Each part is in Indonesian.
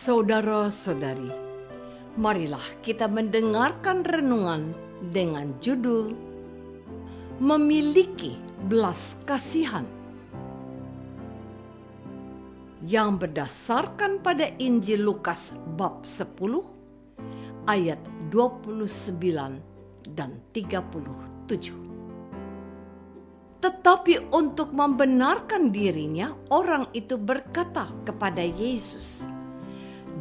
Saudara-saudari, marilah kita mendengarkan renungan dengan judul Memiliki Belas Kasihan, yang berdasarkan pada Injil Lukas bab 10 ayat 29 dan 37. Tetapi untuk membenarkan dirinya, orang itu berkata kepada Yesus,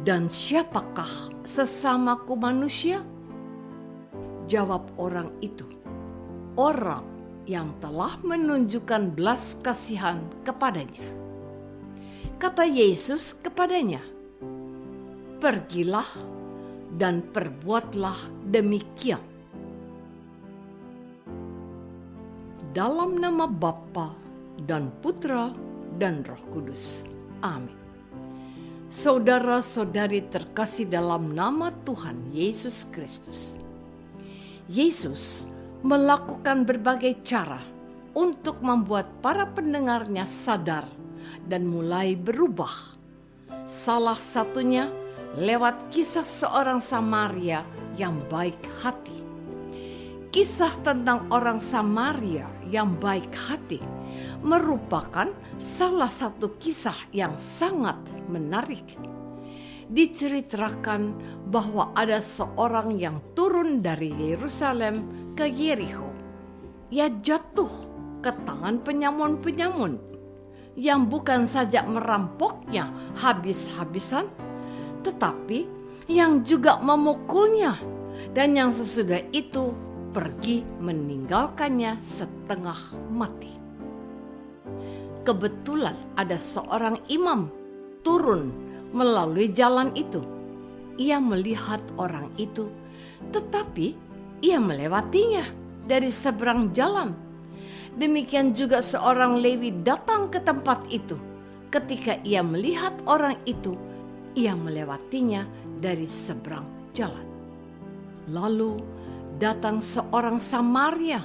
"Dan siapakah sesamaku manusia?" Jawab orang itu, "Orang yang telah menunjukkan belas kasihan kepadanya." Kata Yesus kepadanya, "Pergilah dan perbuatlah demikian." Dalam nama Bapa dan Putra dan Roh Kudus. Amin. Saudara-saudari terkasih dalam nama Tuhan Yesus Kristus, Yesus melakukan berbagai cara untuk membuat para pendengarnya sadar dan mulai berubah. Salah satunya lewat kisah seorang Samaria yang baik hati. Kisah tentang orang Samaria yang baik hati merupakan salah satu kisah yang sangat menarik. Diceritakan bahwa ada seorang yang turun dari Yerusalem ke Yerikho. Ia jatuh ke tangan penyamun-penyamun yang bukan saja merampoknya habis-habisan, tetapi yang juga memukulnya, dan yang sesudah itu pergi meninggalkannya setengah mati. Kebetulan ada seorang imam turun melalui jalan itu. Ia melihat orang itu, tetapi ia melewatinya dari seberang jalan. Demikian juga seorang Lewi datang ke tempat itu. Ketika ia melihat orang itu, ia melewatinya dari seberang jalan. Lalu datang seorang Samaria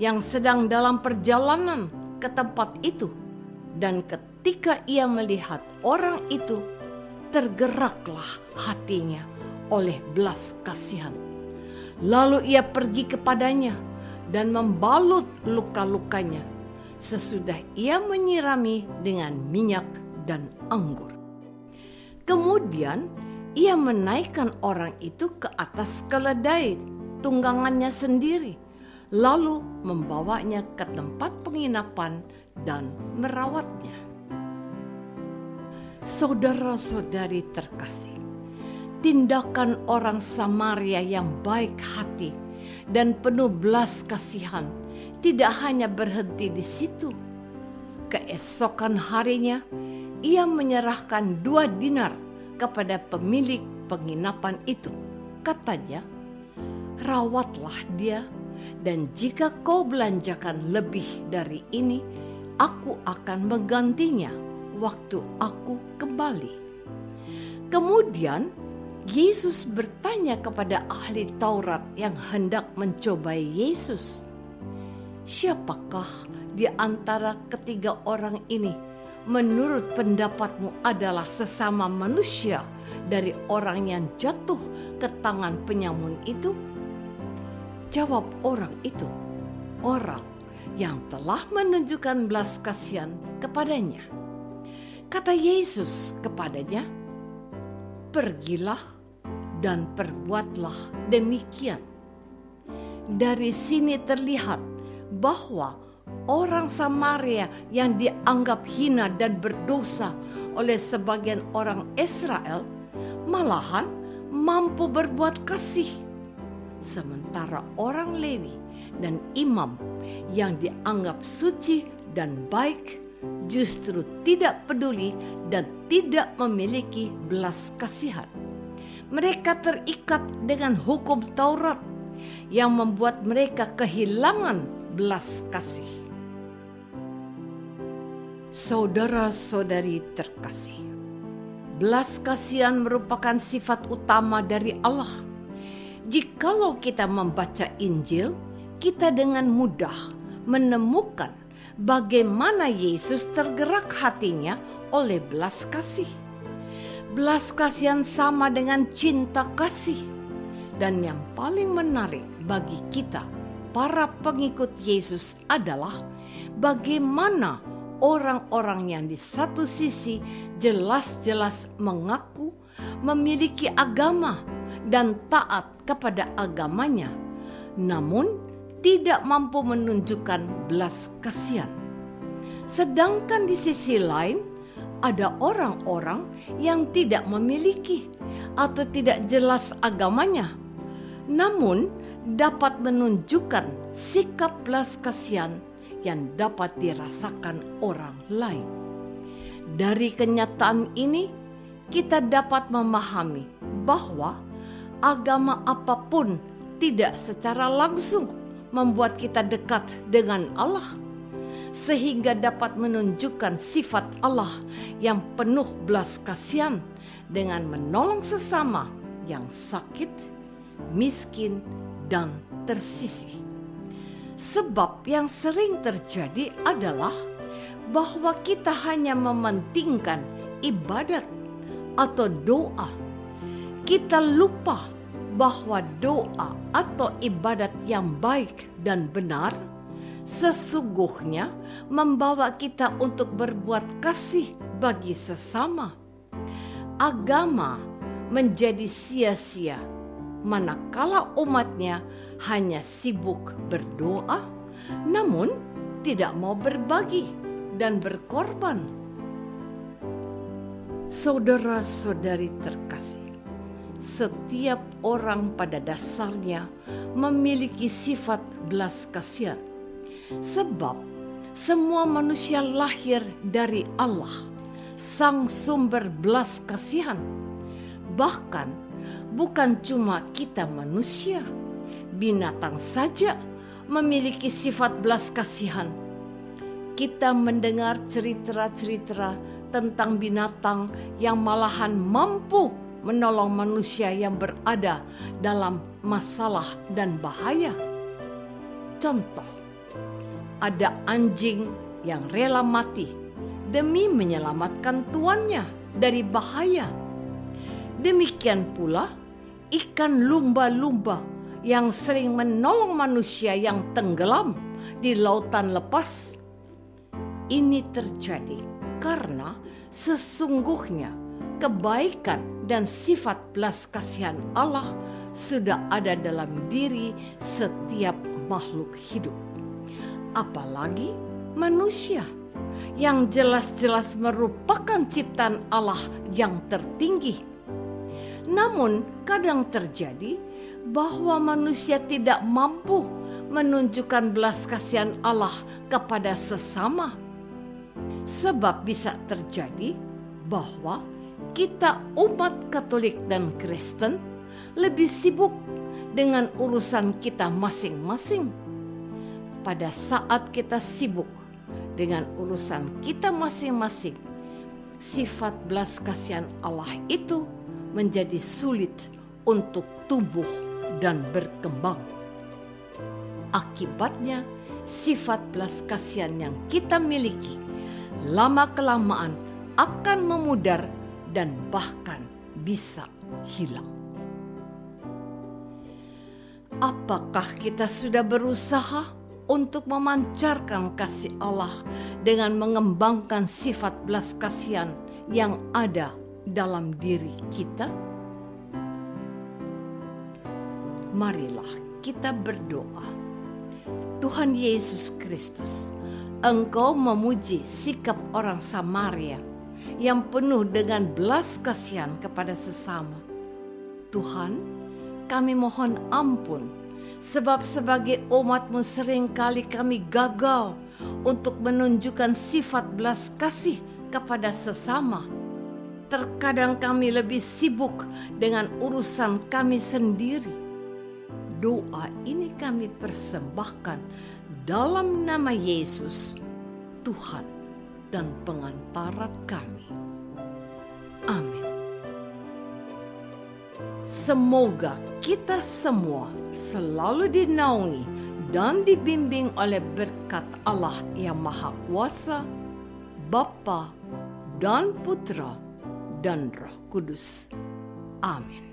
yang sedang dalam perjalanan ke tempat itu, dan ketika ia melihat orang itu, tergeraklah hatinya oleh belas kasihan. Lalu ia pergi kepadanya dan membalut luka-lukanya, sesudah ia menyirami dengan minyak dan anggur. Kemudian ia menaikkan orang itu ke atas keledai tunggangannya sendiri, lalu membawanya ke tempat penginapan dan merawatnya. Saudara-saudari terkasih, tindakan orang Samaria yang baik hati dan penuh belas kasihan tidak hanya berhenti di situ. Keesokan harinya, ia menyerahkan 2 dinar kepada pemilik penginapan itu. Katanya, "Rawatlah dia, dan jika kau belanjakan lebih dari ini, aku akan menggantinya waktu aku kembali." Kemudian Yesus bertanya kepada ahli Taurat yang hendak mencobai Yesus, "Siapakah di antara ketiga orang ini menurut pendapatmu adalah sesama manusia dari orang yang jatuh ke tangan penyamun itu?" Jawab orang itu, "Orang yang telah menunjukkan belas kasihan kepadanya." Kata Yesus kepadanya, "Pergilah dan perbuatlah demikian." Dari sini terlihat bahwa orang Samaria yang dianggap hina dan berdosa oleh sebagian orang Israel malahan mampu berbuat kasih, sementara orang Lewi dan imam yang dianggap suci dan baik justru tidak peduli dan tidak memiliki belas kasihan. Mereka terikat dengan hukum Taurat yang membuat mereka kehilangan belas kasih. Saudara-saudari terkasih, belas kasihan merupakan sifat utama dari Allah. Jikalau kita membaca Injil, kita dengan mudah menemukan bagaimana Yesus tergerak hatinya oleh belas kasih. Belas kasihan sama dengan cinta kasih. Dan yang paling menarik bagi kita, para pengikut Yesus, adalah bagaimana orang-orang yang di satu sisi jelas-jelas mengaku memiliki agama dan taat kepada agamanya, namun tidak mampu menunjukkan belas kasihan. Sedangkan di sisi lain, ada orang-orang yang tidak memiliki atau tidak jelas agamanya, namun dapat menunjukkan sikap belas kasihan yang dapat dirasakan orang lain. Dari kenyataan ini, kita dapat memahami bahwa agama apapun tidak secara langsung membuat kita dekat dengan Allah, sehingga dapat menunjukkan sifat Allah yang penuh belas kasihan dengan menolong sesama yang sakit, miskin, dan tersisih. Sebab yang sering terjadi adalah bahwa kita hanya mementingkan ibadat atau doa. Kita lupa bahwa doa atau ibadat yang baik dan benar sesungguhnya membawa kita untuk berbuat kasih bagi sesama. Agama menjadi sia-sia manakala umatnya hanya sibuk berdoa, namun tidak mau berbagi dan berkorban. Saudara-saudari terkasih, setiap orang pada dasarnya memiliki sifat belas kasihan, sebab semua manusia lahir dari Allah, Sang Sumber belas kasihan. Bahkan bukan cuma kita manusia, binatang saja memiliki sifat belas kasihan. Kita mendengar cerita-cerita tentang binatang yang malahan mampu menolong manusia yang berada dalam masalah dan bahaya. Contoh, ada anjing yang rela mati demi menyelamatkan tuannya dari bahaya. Demikian pula ikan lumba-lumba yang sering menolong manusia yang tenggelam di lautan lepas. Ini terjadi karena sesungguhnya kebaikan dan sifat belas kasihan Allah sudah ada dalam diri setiap makhluk hidup. Apalagi manusia yang jelas-jelas merupakan ciptaan Allah yang tertinggi. Namun kadang terjadi bahwa manusia tidak mampu menunjukkan belas kasihan Allah kepada sesama. Sebab bisa terjadi bahwa kita umat Katolik dan Kristen lebih sibuk dengan urusan kita masing-masing. Pada saat kita sibuk dengan urusan kita masing-masing, sifat belas kasihan Allah itu menjadi sulit untuk tumbuh dan berkembang. Akibatnya, sifat belas kasihan yang kita miliki lama-kelamaan akan memudar dan bahkan bisa hilang. Apakah kita sudah berusaha untuk memancarkan kasih Allah dengan mengembangkan sifat belas kasihan yang ada dalam diri kita? Marilah kita berdoa. Tuhan Yesus Kristus, Engkau memuji sikap orang Samaria yang penuh dengan belas kasihan kepada sesama. Tuhan, kami mohon ampun, sebab sebagai umat-Mu seringkali kami gagal untuk menunjukkan sifat belas kasih kepada sesama. Terkadang kami lebih sibuk dengan urusan kami sendiri. Doa ini kami persembahkan dalam nama Yesus, Tuhan dan pengantara kami. Amin. Semoga kita semua selalu dinaungi dan dibimbing oleh berkat Allah yang Maha Kuasa, Bapa dan Putra dan Roh Kudus. Amin.